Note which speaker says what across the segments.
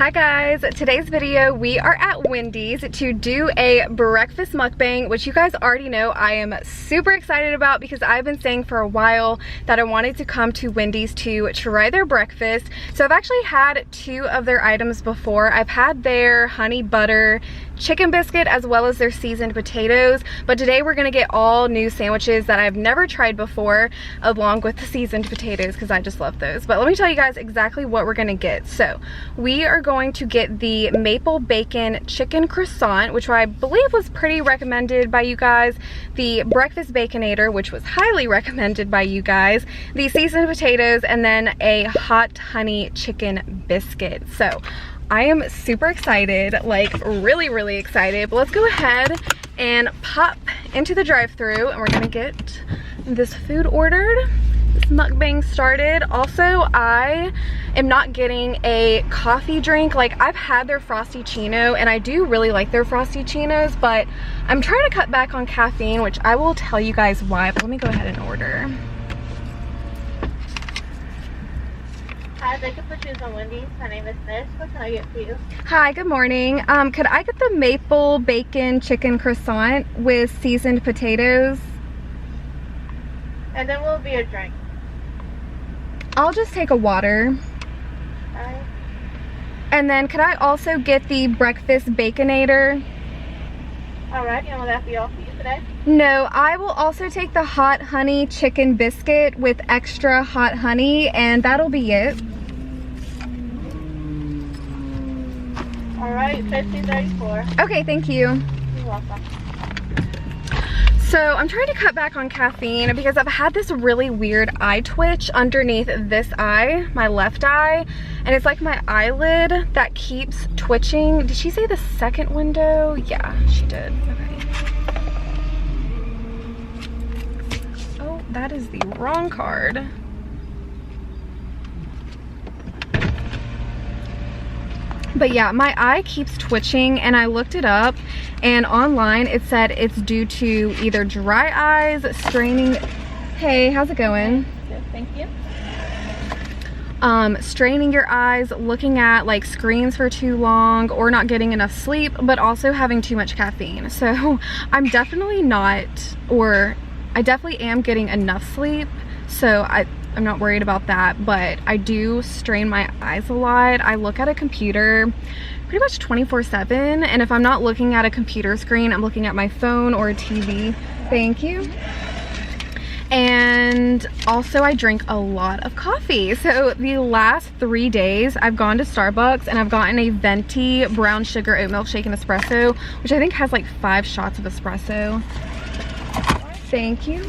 Speaker 1: Hi guys, today's video we are at Wendy's to do a breakfast mukbang, which you guys already know I am super excited about because I've been saying for a while that I wanted to come to Wendy's to try their breakfast. So I've actually had two of their items before. I've had their honey butter chicken biscuit as well as their seasoned potatoes, but today we're gonna get all new sandwiches that I've never tried before along with the seasoned potatoes because I just love those. But let me tell you guys exactly what we're gonna get. So we are going to get the maple bacon chicken croissant, which I believe was pretty recommended by you guys, the breakfast baconator, which was highly recommended by you guys, the seasoned potatoes, and then a hot honey chicken biscuit. So I am super excited, like really excited. But let's go ahead and pop into the drive-thru and we're gonna get this food ordered, this mukbang started. Also, I am not getting a coffee drink. Like, I've had their Frosty Chino and I do really like their Frosty Chinos, but I'm trying to cut back on caffeine, which I will tell you guys why. But let me go ahead and order.
Speaker 2: Hi, thank you for choosing Wendy's. My name is Miss. What can I get for you?
Speaker 1: Hi, good morning. Could I get the maple bacon chicken croissant with seasoned potatoes?
Speaker 2: And then will be a drink.
Speaker 1: I'll just take a water.
Speaker 2: Alright.
Speaker 1: And then could I also get the breakfast baconator?
Speaker 2: Alright, and will that be all for you today?
Speaker 1: No, I will also take the hot honey chicken biscuit with extra hot honey, and that'll be it.
Speaker 2: Alright, $15.34.
Speaker 1: Okay, thank you.
Speaker 2: You're welcome.
Speaker 1: So I'm trying to cut back on caffeine because I've had this really weird eye twitch underneath this eye, my left eye, and it's like my eyelid that keeps twitching. Did she say the second window? Yeah, she did. Okay. Oh, that is the wrong card. But yeah, my eye keeps twitching and I looked it up and online it said it's due to either dry eyes, straining. Hey, how's it going?
Speaker 2: Good, thank you.
Speaker 1: Straining your eyes, looking at like screens for too long, or not getting enough sleep, but also having too much caffeine. So I'm definitely not, or I definitely am getting enough sleep. So I'm not worried about that, but I do strain my eyes a lot. I look at a computer pretty much 24/7, and if I'm not looking at a computer screen, I'm looking at my phone or a TV. Thank you. And also I drink a lot of coffee. So the last 3 days I've gone to Starbucks and I've gotten a venti brown sugar oat milk shake and espresso, which I think has like 5 shots of espresso. Thank you.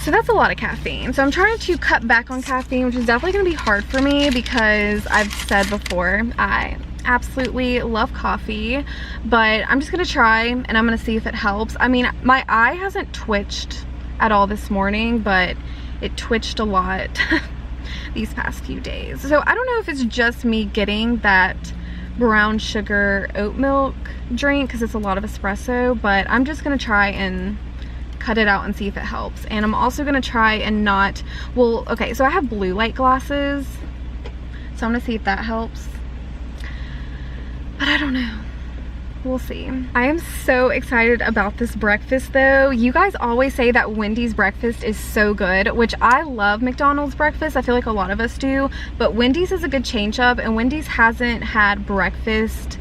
Speaker 1: So that's a lot of caffeine. So I'm trying to cut back on caffeine, which is definitely gonna be hard for me because I've said before, I absolutely love coffee, but I'm just gonna try and I'm gonna see if it helps. I mean, my eye hasn't twitched at all this morning, but it twitched a lot these past few days. So I don't know if it's just me getting that brown sugar oat milk drink because it's a lot of espresso, but I'm just gonna try and cut it out and see if it helps. And I'm also gonna try and not, well, okay, so I have blue light glasses, so I'm gonna see if that helps, but I don't know. We'll see. I am so excited about this breakfast though. You guys always say that Wendy's breakfast is so good, which I love McDonald's breakfast. I feel like a lot of us do, but Wendy's is a good change up, and Wendy's hasn't had breakfast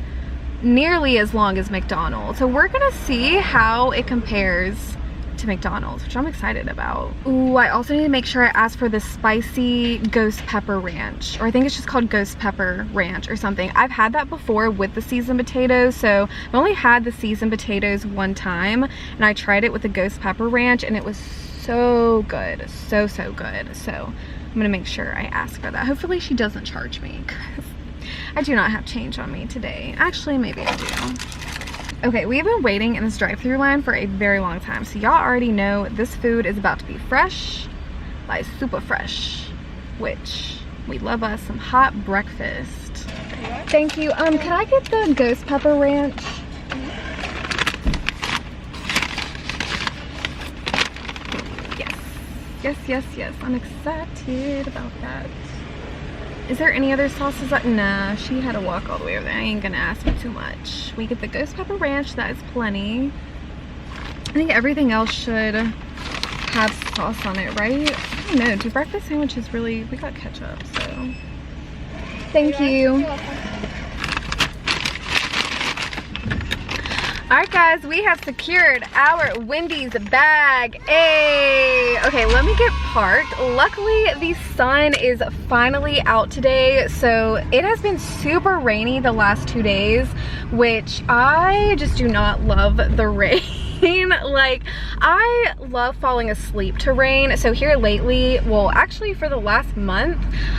Speaker 1: nearly as long as McDonald's. So we're gonna see how it compares to McDonald's, which I'm excited about. Ooh, I also need to make sure I ask for the spicy ghost pepper ranch, or I think it's just called ghost pepper ranch or something. I've had that before with the seasoned potatoes, so I've only had the seasoned potatoes one time, and I tried it with the ghost pepper ranch and it was so good, so good. So I'm gonna make sure I ask for that. Hopefully she doesn't charge me because I do not have change on me today. Actually, maybe I do. Okay, we've been waiting in this drive-thru line for a very long time, so y'all already know this food is about to be fresh, like super fresh, which we love us some hot breakfast. Thank you. Can I get the ghost pepper ranch? Yes. I'm excited about that. Is there any other sauces? Nah, she had to walk all the way over there. I ain't gonna ask for too much. We get the ghost pepper ranch, that is plenty. I think everything else should have sauce on it, right? I don't know, do breakfast sandwiches really, we got ketchup, so. Thank you. Alright guys, we have secured our Wendy's bag. Hey! Okay, let me get parked. Luckily, the sun is finally out today, so it has been super rainy the last 2 days, which I just do not love the rain. Like, I love falling asleep to rain. So here lately, well, actually for the last month,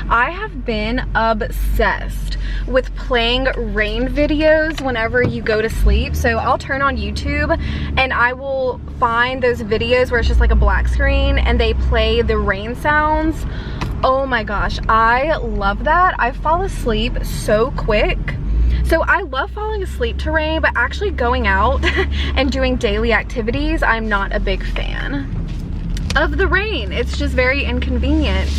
Speaker 1: I have been obsessed with playing rain videos whenever you go to sleep. So I'll turn on YouTube and I will find those videos where it's just like a black screen and they play the rain sounds. Oh my gosh, I love that. I fall asleep so quick. So I love falling asleep to rain, but actually going out and doing daily activities, I'm not a big fan of the rain. It's just very inconvenient.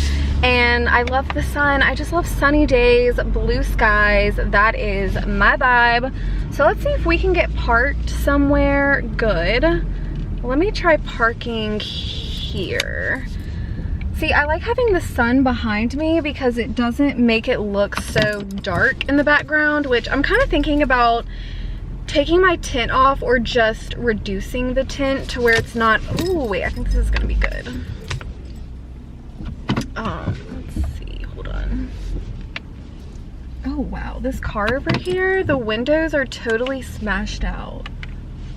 Speaker 1: And I love the sun. I just love sunny days, blue skies. That is my vibe. So let's see if we can get parked somewhere good. Let me try parking here. See, I like having the sun behind me because it doesn't make it look so dark in the background, which I'm kind of thinking about taking my tint off or just reducing the tint to where it's not, ooh, wait, I think this is gonna be good. Let's see, hold on. Oh wow, this car over here, the windows are totally smashed out.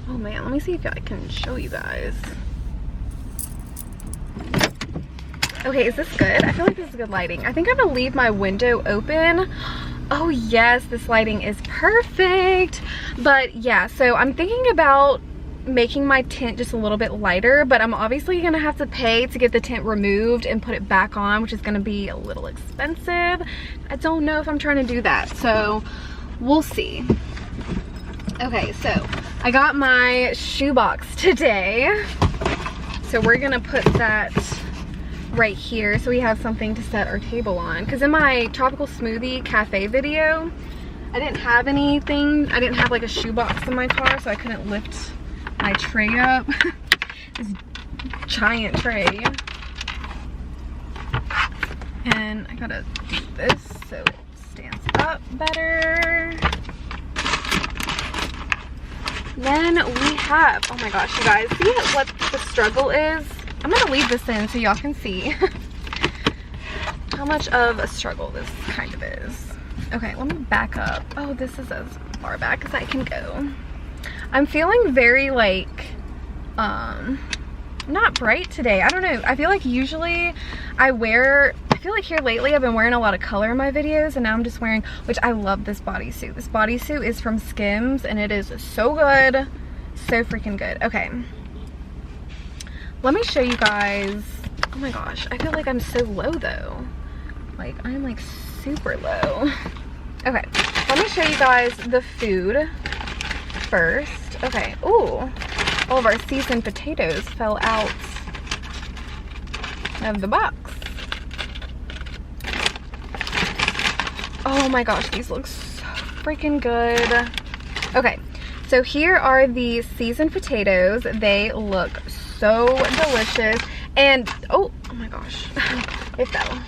Speaker 1: Oh man, let me see if I can show you guys. Okay, is this good? I feel like this is good lighting. I think I'm gonna leave my window open. Oh yes, this lighting is perfect. But yeah, so I'm thinking about making my tint just a little bit lighter, but I'm obviously gonna have to pay to get the tint removed and put it back on, which is gonna be a little expensive. I don't know if I'm trying to do that, so we'll see. Okay, so I got my shoebox today. So we're gonna put that right here so we have something to set our table on, because in my tropical smoothie cafe video I didn't have anything. I didn't have like a shoebox in my car, so I couldn't lift my tray up. This giant tray, and I gotta do this so it stands up better. Then we have, oh my gosh, you guys, see what the struggle is? I'm gonna leave this in so y'all can see how much of a struggle this kind of is. Okay, let me back up. Oh, this is as far back as I can go. I'm feeling very like, not bright today. I don't know. I feel like usually I feel like here lately I've been wearing a lot of color in my videos, and now I'm just wearing, which I love this bodysuit. This bodysuit is from Skims and it is so good. So freaking good. Okay. Let me show you guys. Oh my gosh, I feel like I'm so low though. Like, I'm like super low. Okay, let me show you guys the food first. Okay, ooh, all of our seasoned potatoes fell out of the box. Oh my gosh, these look so freaking good. Okay, so here are the seasoned potatoes. They look so delicious, and oh my gosh, it fell.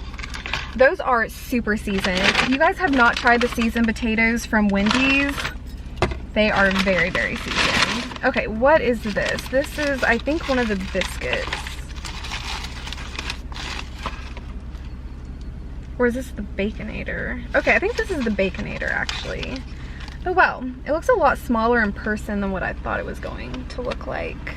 Speaker 1: Those are super seasoned. If you guys have not tried the seasoned potatoes from Wendy's, they are very, very seasoned. Okay, what is this? This is, I think, one of the biscuits. Or is this the baconator? Okay, I think this is the baconator actually. Oh wow, it looks a lot smaller in person than what I thought it was going to look like.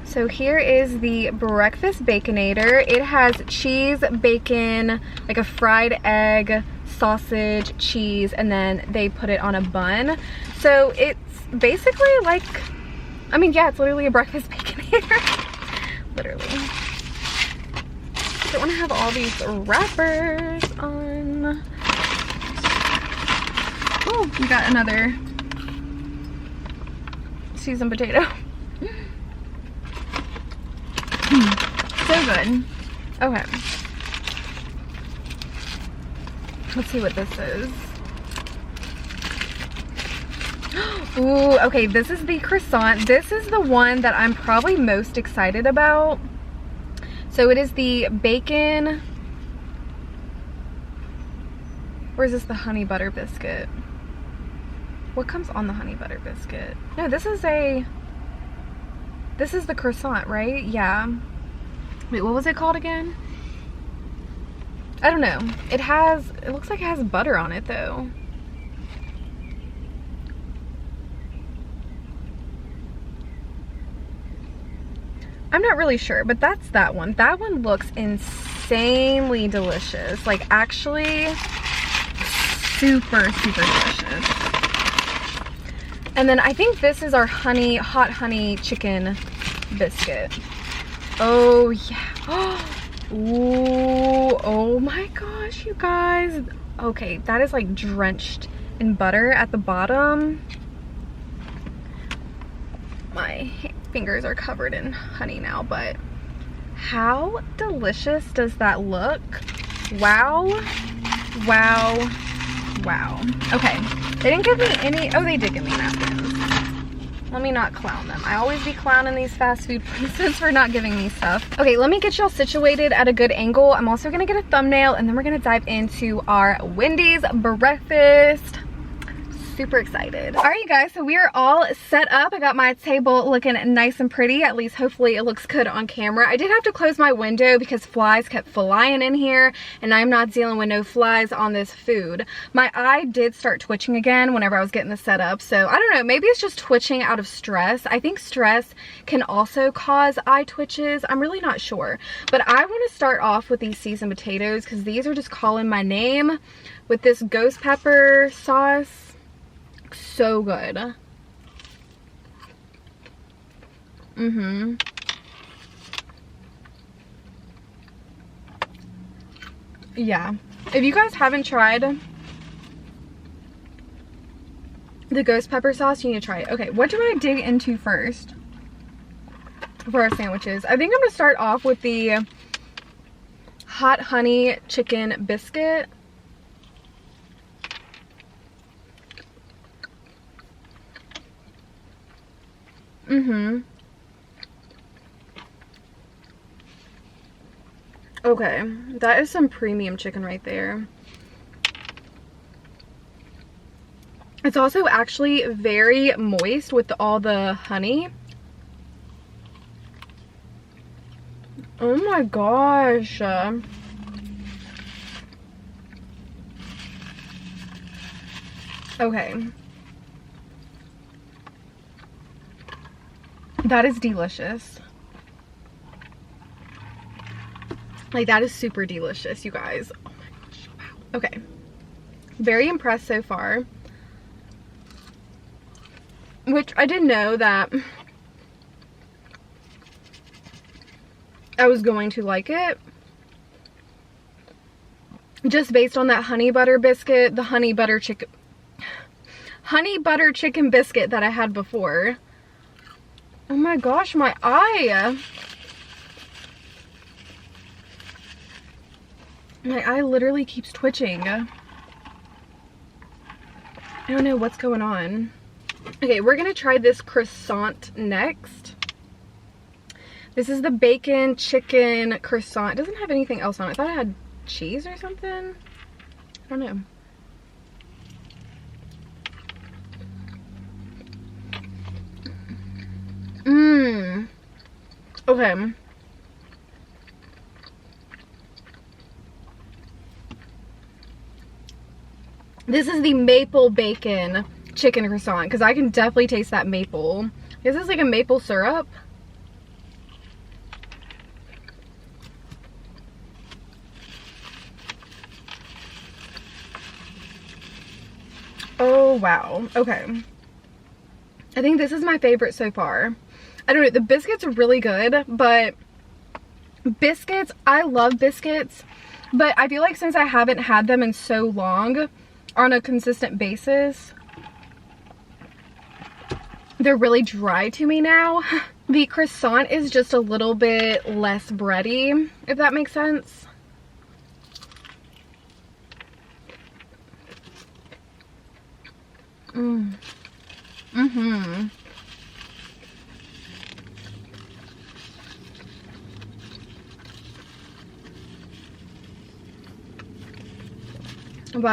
Speaker 1: So here is the breakfast baconator. It has cheese, bacon, like a fried egg, sausage, cheese, and then they put it on a bun. So it's basically like, I mean, yeah, it's literally a breakfast baconator. Literally. Don't want to have all these wrappers on. Oh, we got another seasoned potato. So good. Okay. Let's see what this is. Ooh, okay, this is the croissant. This is the one that I'm probably most excited about. So it is the bacon, or is this the honey butter biscuit? What comes on the honey butter biscuit? No, this is the croissant, right? Yeah. Wait, what was it called again? I don't know. It looks like it has butter on it though. I'm not really sure, but that's that one. That one looks insanely delicious. Like actually super, super delicious. And then I think this is our hot honey chicken biscuit. Oh yeah. Ooh, oh my gosh, you guys. Okay, that is like drenched in butter at the bottom. My fingers are covered in honey now, but how delicious does that look? Wow, wow, wow. Okay, they didn't give me any, oh, they did give me napkins. Let me not clown them. I always be clowning these fast food places for not giving me stuff. Okay, let me get y'all situated at a good angle. I'm also gonna get a thumbnail and then we're gonna dive into our Wendy's breakfast. Super excited. All right, you guys, so we are all set up. I got my table looking nice and pretty. At least hopefully it looks good on camera. I did have to close my window because flies kept flying in here and I'm not dealing with no flies on this food. My eye did start twitching again whenever I was getting this set up. So I don't know, maybe it's just twitching out of stress. I think stress can also cause eye twitches. I'm really not sure. But I want to start off with these seasoned potatoes because these are just calling my name with this ghost pepper sauce. So good. Yeah, if you guys haven't tried the ghost pepper sauce, you need to try it. Okay, what do I dig into first for our sandwiches? I think I'm gonna start off with the hot honey chicken biscuit. Okay, that is some premium chicken right there. It's also actually very moist with all the honey. Oh my gosh. Okay. That is delicious. Like, that is super delicious, you guys. Oh my gosh, wow. Okay. Very impressed so far. Which, I didn't know that I was going to like it. Just based on that honey butter biscuit, the honey butter chicken biscuit that I had before. Oh my gosh, my eye. My eye literally keeps twitching. I don't know what's going on. Okay, we're gonna try this croissant next. This is the bacon chicken croissant. It doesn't have anything else on it. I thought it had cheese or something. I don't know. Okay. This is the maple bacon chicken croissant because I can definitely taste that maple. This is like a maple syrup. Oh wow. Okay. I think this is my favorite so far. I don't know, the biscuits are really good, but biscuits, I love biscuits, but I feel like since I haven't had them in so long on a consistent basis, they're really dry to me now. The croissant is just a little bit less bready, if that makes sense. Wow,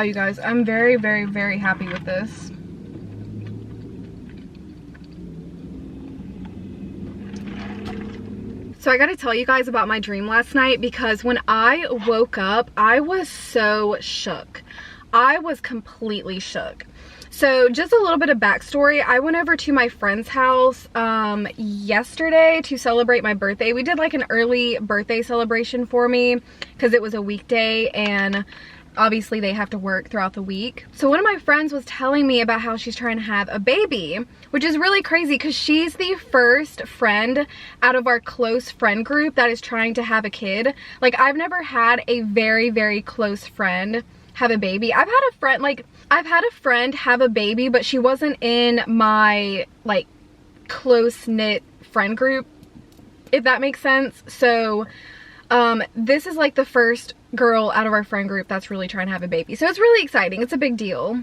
Speaker 1: you guys, I'm very, very, very happy with this. So I gotta tell you guys about my dream last night, because when I woke up, I was so shook. I was completely shook. So just a little bit of backstory. I went over to my friend's house yesterday to celebrate my birthday. We did like an early birthday celebration for me because it was a weekday and obviously they have to work throughout the week. So one of my friends was telling me about how she's trying to have a baby, which is really crazy because she's the first friend out of our close friend group that is trying to have a kid. Like, I've never had a very, very close friend have a baby. I've had a friend have a baby, but she wasn't in my like close-knit friend group, if that makes sense. So this is like the first girl out of our friend group that's really trying to have a baby. So it's really exciting. It's a big deal.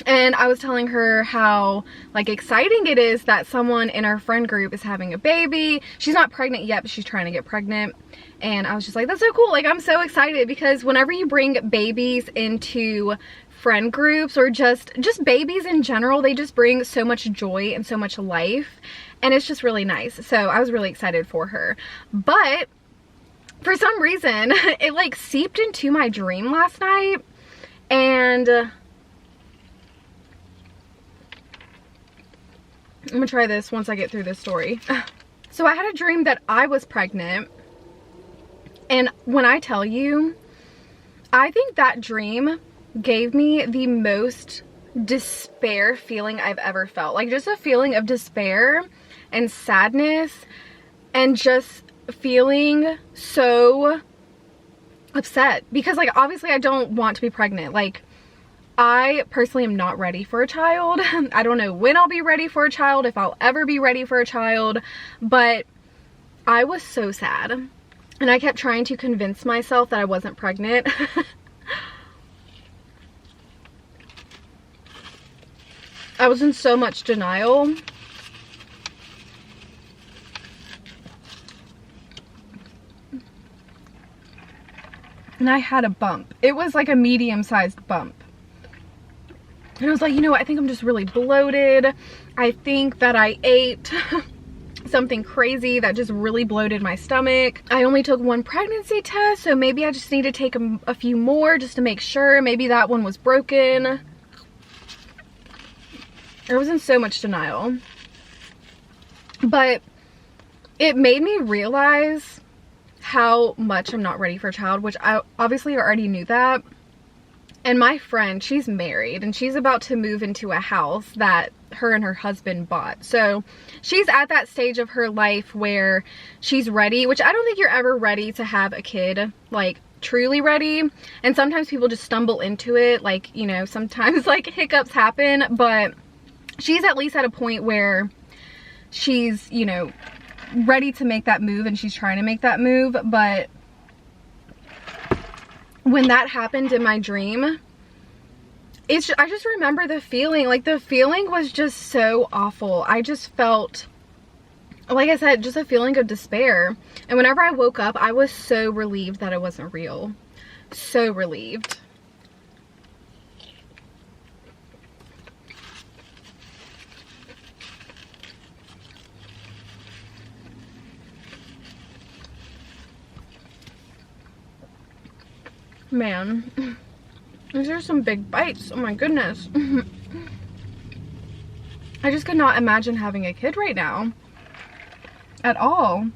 Speaker 1: And I was telling her how like exciting it is that someone in our friend group is having a baby. She's not pregnant yet, but she's trying to get pregnant. And I was just like, that's so cool. Like, I'm so excited because whenever you bring babies into friend groups or just babies in general, they just bring so much joy and so much life. And it's just really nice. So I was really excited for her. But for some reason, it like seeped into my dream last night. And I'm gonna try this once I get through this story. So I had a dream that I was pregnant. And when I tell you, I think that dream gave me the most despair feeling I've ever felt. Like, just a feeling of despair and sadness and just feeling so upset. Because, like, obviously I don't want to be pregnant. Like, I personally am not ready for a child. I don't know when I'll be ready for a child, if I'll ever be ready for a child. But I was so sad. And I kept trying to convince myself that I wasn't pregnant. I was in so much denial. And I had a bump. It was like a medium-sized bump. And I was like, you know what? I think I'm just really bloated. I think that I ate something crazy that just really bloated my stomach. I only took one pregnancy test, so maybe I just need to take a few more just to make sure. Maybe that one was broken. I was in so much denial. But it made me realize how much I'm not ready for a child, which I obviously already knew that. And my friend, she's married and she's about to move into a house that her and her husband bought. So she's at that stage of her life where she's ready, which I don't think you're ever ready to have a kid, like truly ready. And sometimes people just stumble into it. Like, you know, sometimes like hiccups happen, but she's at least at a point where she's, you know, ready to make that move and she's trying to make that move. But when that happened in my dream, I just remember the feeling. Like, the feeling was just so awful. I just felt, like I said, just a feeling of despair. And whenever I woke up, I was so relieved that it wasn't real. So relieved. Man, these are some big bites. Oh my goodness. I just could not imagine having a kid right now at all.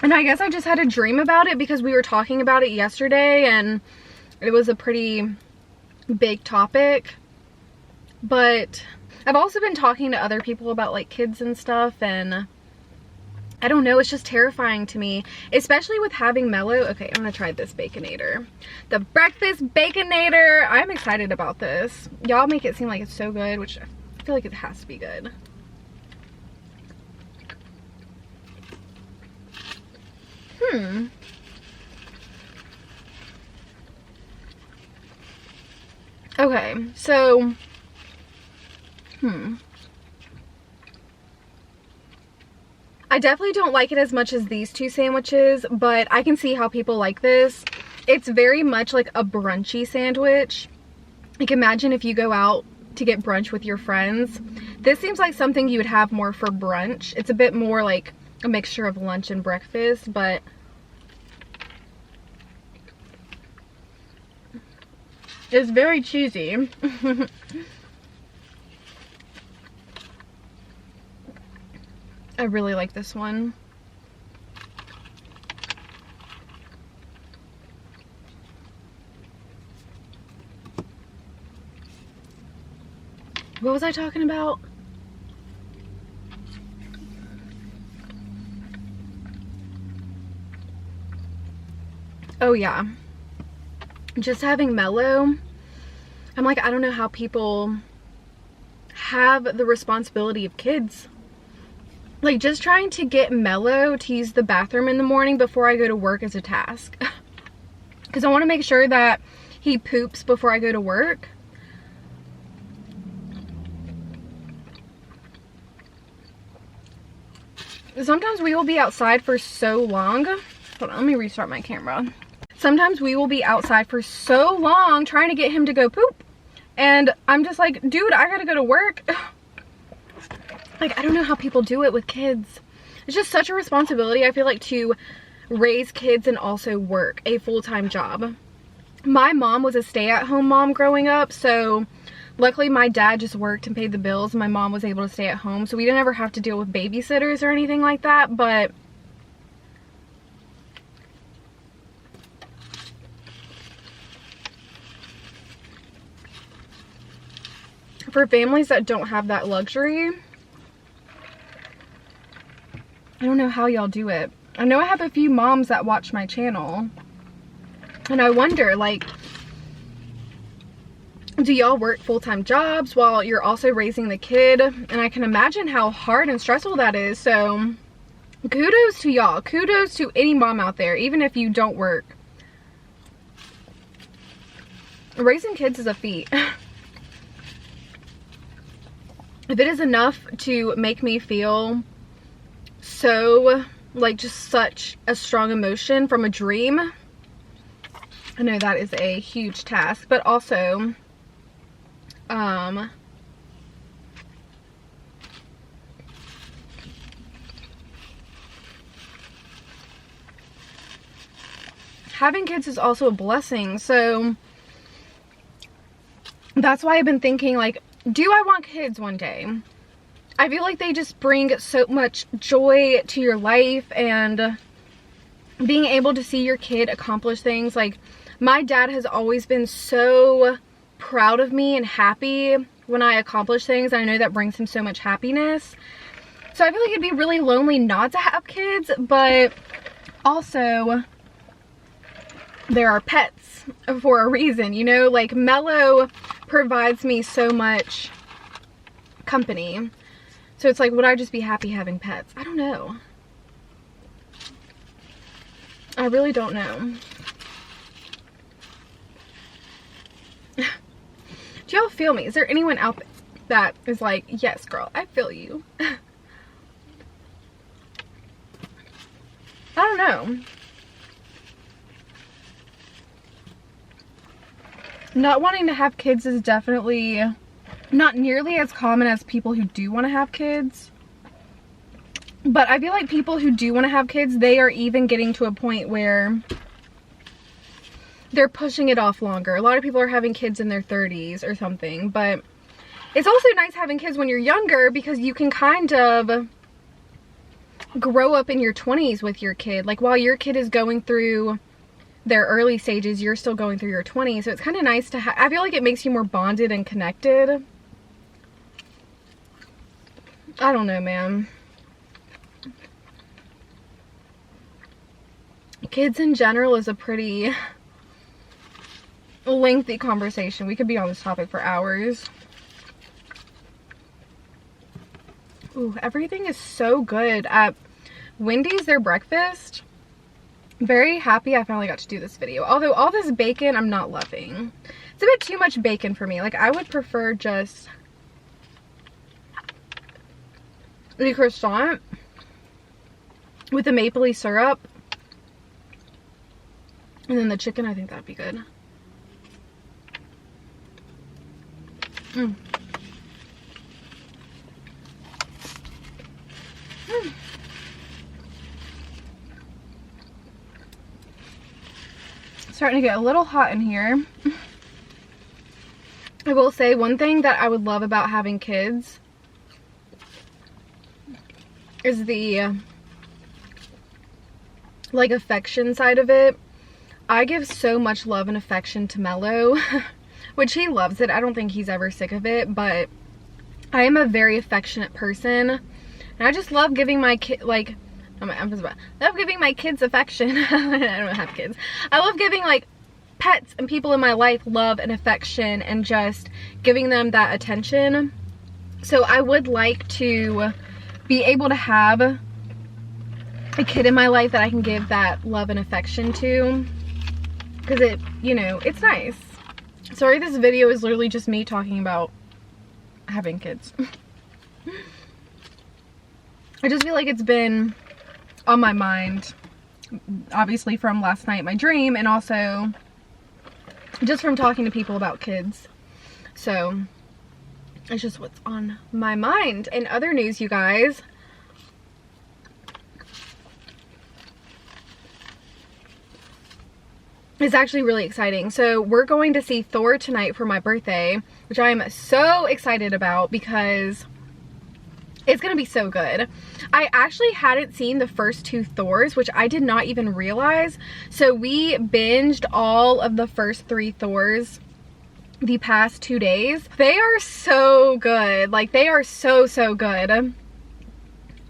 Speaker 1: And I guess I just had a dream about it because we were talking about it yesterday and it was a pretty big topic. But I've also been talking to other people about like kids and stuff, and I don't know, it's just terrifying to me, especially with having Mellow. Okay, I'm gonna try this baconator. The breakfast baconator. I'm excited about this. Y'all make it seem like it's so good, which I feel like it has to be good. Okay, so I definitely don't like it as much as these two sandwiches, but I can see how people like this. It's very much like a brunchy sandwich. Like, imagine if you go out to get brunch with your friends. This seems like something you would have more for brunch. It's a bit more like a mixture of lunch and breakfast, but it's very cheesy. I really like this one. What was I talking about? Oh yeah, just having mellow. I'm like, I don't know how people have the responsibility of kids. Like, just trying to get mellow to use the bathroom in the morning before I go to work is a task. Because I want to make sure that he poops before I go to work. Sometimes we will be outside for so long. Hold on, let me restart my camera. Sometimes we will be outside for so long trying to get him to go poop. And I'm just like, dude, I gotta go to work. Like, I don't know how people do it with kids. It's just such a responsibility, I feel like, to raise kids and also work a full-time job. My mom was a stay-at-home mom growing up, so luckily my dad just worked and paid the bills. My mom was able to stay at home, so we didn't ever have to deal with babysitters or anything like that, but for families that don't have that luxury, I don't know how y'all do it. I know I have a few moms that watch my channel, and I wonder, like, do y'all work full-time jobs while you're also raising the kid? And I can imagine how hard and stressful that is. So kudos to y'all. Kudos to any mom out there, even if you don't work. Raising kids is a feat. If it is enough to make me feel so, like, just such a strong emotion from a dream, I know that is a huge task. But also, having kids is also a blessing. So that's why I've been thinking, like, do I want kids one day? I feel like they just bring so much joy to your life, and being able to see your kid accomplish things. Like, my dad has always been so proud of me and happy when I accomplish things. I know that brings him so much happiness. So I feel like it'd be really lonely not to have kids, but also there are pets for a reason, you know? Like, Mello provides me so much company. So it's like, would I just be happy having pets? I don't know. I really don't know. Do y'all feel me? Is there anyone out there that is like, yes, girl, I feel you? I don't know. Not wanting to have kids is definitely not nearly as common as people who do want to have kids. But I feel like people who do want to have kids, they are even getting to a point where they're pushing it off longer. A lot of people are having kids in their 30s or something. But it's also nice having kids when you're younger, because you can kind of grow up in your 20s with your kid. Like, while your kid is going through their early stages, you're still going through your 20s. So it's kind of nice to have. I feel like it makes you more bonded and connected. I don't know, man. Kids in general is a pretty lengthy conversation. We could be on this topic for hours. Ooh, everything is so good at Wendy's. Their breakfast. Very happy I finally got to do this video. Although all this bacon I'm not loving. It's a bit too much bacon for me. Like, I would prefer just the croissant with the mapley syrup. And then the chicken, I think that'd be good. Mm. Mm. Starting to get a little hot in here. I will say one thing that I would love about having kids is the like affection side of it. I give so much love and affection to Mello, which he loves it. I don't think he's ever sick of it, but I am a very affectionate person, and I just love giving my kid, like, love giving my kids affection. I don't have kids. I love giving like pets and people in my life love and affection and just giving them that attention. So I would like to be able to have a kid in my life that I can give that love and affection to, because it, you know, it's nice. Sorry, this video is literally just me talking about having kids. I just feel like it's been on my mind, obviously from last night, my dream, and also just from talking to people about kids. So it's just what's on my mind. In other news, you guys, it's actually really exciting. So we're going to see Thor tonight for my birthday, which I am so excited about because it's gonna be so good. I actually hadn't seen the first two Thors, which I did not even realize. So we binged all of the first three Thors the past 2 days. They are so good. Like, they are so good.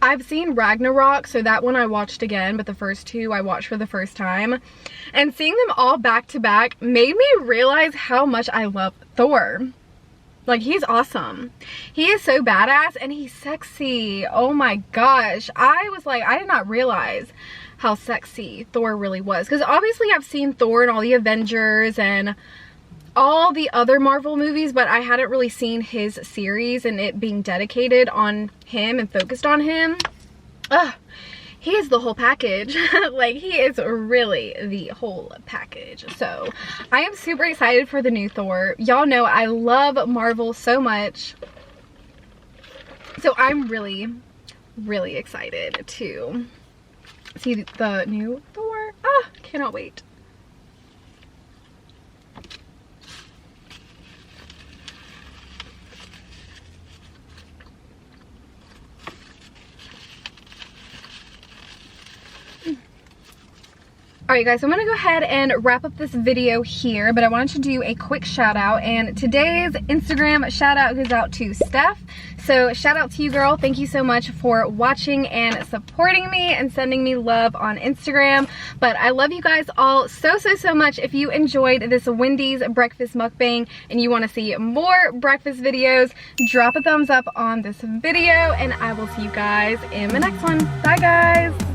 Speaker 1: I've seen Ragnarok, so that one I watched again, but the first two I watched for the first time. And seeing them all back to back made me realize how much I love Thor. Like, he's awesome. He is so badass and he's sexy. Oh my gosh. I was like, I did not realize how sexy Thor really was. Because obviously I've seen Thor in all the Avengers and all the other Marvel movies, but I hadn't really seen his series and it being dedicated on him and focused on him. Ugh. He is the whole package. Like, he is really the whole package. So I am super excited for the new Thor. Y'all know I love Marvel so much. So I'm really excited to see the new Thor. Ah, cannot wait. Alright guys, so I'm going to go ahead and wrap up this video here, but I wanted to do a quick shout out, and today's Instagram shout out goes out to Steph. So shout out to you, girl. Thank you so much for watching and supporting me and sending me love on Instagram. But I love you guys all so much. If you enjoyed this Wendy's breakfast mukbang and you want to see more breakfast videos, drop a thumbs up on this video, and I will see you guys in the next one. Bye guys!